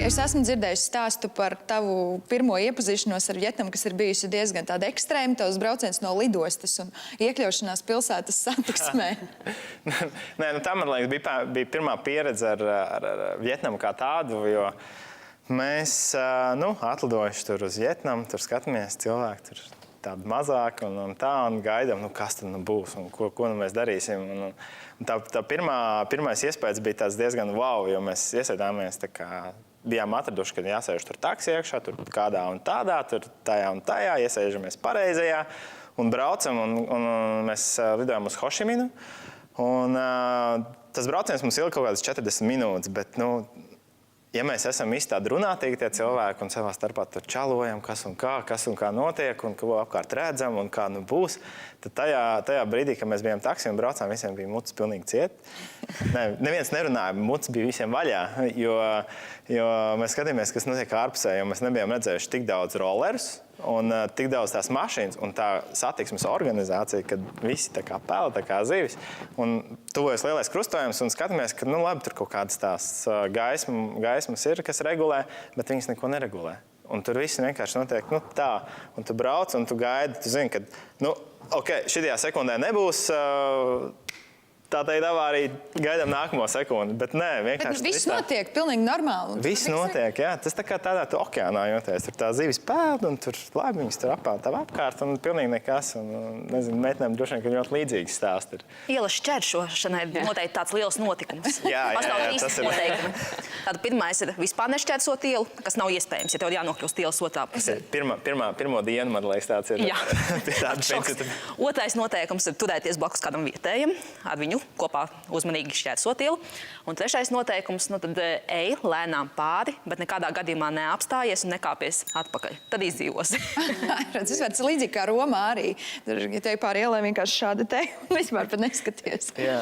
Es esmu dzirdējusi stāstu par tavu pirmo iepazīšanos ar Vietnamu, kas ir bijusi diezgan tāda ekstrēma, tavs brauciens no lidostas un iekļaušanās pilsētas satiksmē. Nē, tā, man liekas, bija pirmā pieredze ar Vietnamu kā tādu, jo mēs atlidojuši tur uz Vietnamu, tur skatāmies cilvēki, tur tādi mazāki un gaidām, kas tad būs un ko mēs darīsim. Un tā pirmais iespējas bija tāds diezgan wow, jo mēs iesēdāmies tā kā bijām atraduši, ka jāsēž tur taksi iekšā, tur kādā un tādā, tur tajā un tajā, iesēžamies pareizajā un braucam, un mēs lidojam uz Hošiminu. Un tas brauciens mums ilga kaut kādas 40 minūtes, bet, ja mēs esam īsti tādi runātīgi tie cilvēki un savā starpā tur čalojam, kas un kā notiek un ko apkārt redzam un kā būs, tad tajā brīdī, kad mēs bijām taksi un braucām, visiem bija mutis pilnīgi ciet. Neviens nerunāja, mutis bija visiem vaļā, jo mēs skatījāmies, kas notiek ārpusē, jo mēs nebijām redzējuši tik daudz rollerus un tik daudz tās mašīnas un tā satiksmes organizācija, kad visi tā kā pēla, tā kā zivis. Un tuvojas lielais krustojums un skatāmies, ka, labi, tur kaut kādas tās gaismas ir, kas regulē, bet viņas neko neregulē. Un tur viss vienkārši notiek, tā. Un tu brauc un tu gaidi, tu zini, ka, šitajā sekundē nebūs tā teikt avārija, gaidām nākamo sekundi, bet nē, vienkārši... Bet viss notiek pilnīgi normāli. Viss notiek, jā. Tas tā kā tādā tu okeānā jūties. Tur tā zivis pēld un tur labi viņas tur tavu apkārt un pilnīgi nekas. Un, nezinu, meitenēm droši vien, ka ļoti līdzīgi stāsti ir. Ielas šķēršošanai noteikti tāds liels notikums. Jā, tas ir. Tātad pirmais ir vispār nešķērsot ielu, kas nav iespējams, ja tev jānokļūst ielas otrā pusē. Pirmo dienu, man liekas, tāds ir. Jā. Otrais noteikums ir turēties blakus kādam vietējam, ar viņu kopā uzmanīgi šķērsot ielu. Un trešais noteikums, tad ej lēnām pāri, bet nekādā gadījumā neapstājies un nekāpies atpakaļ. Tad izdzīvosi. Tas ir līdzīgi kā Romā arī. Ja te pāri ielai vienkārši šādi te un vispār pat neskaties. Jā.